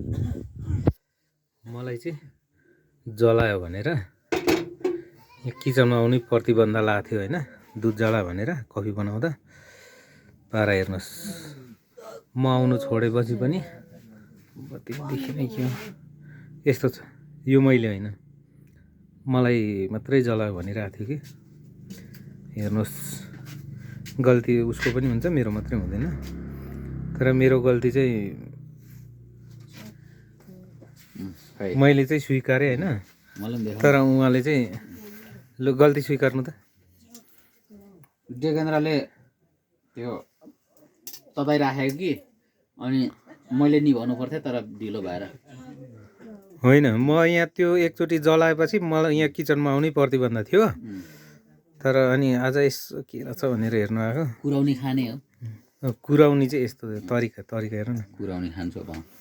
मलाई चाहिँ जलायो भनेर यहाँ किचनमा आउनै प्रतिबन्ध लगाएको थियो होइन, दुध जला भनेर कफी बनाउँदा। पारा हेर्नुहोस्, म आउनु छोडेपछि पनि बत्ती देखिनै के हो यस्तो छ। यो मैले होइन, मलाई मात्रै जलायो भनिरहेको थियो कि। हेर्नुहोस्, गल्ती उसको पनि हुन्छ, मेरो मात्रै हुँदैन। तर मेरो गल्ती चाहिँ मैले चाहिँ स्वीकारेँ होइन, तर उहाँले चाहिँ लु गल्ती स्वीकार्नु त। देवेन्द्रले त्यो तताइराखेको कि, अनि मैले निभाउनु पर्थ्यो तर ढिलो भएर। होइन, म यहाँ त्यो एकचोटि जलाएपछि मलाई यहाँ किचनमा आउनै प्रतिबन्ध थियो। तर अनि आज यसो के रहेछ भनेर हेर्नु आएको। कुराउनी खाने हो। कुराउनी चाहिँ यस्तो तरिका हेर्नु न। कुराउनी खान्छु अब।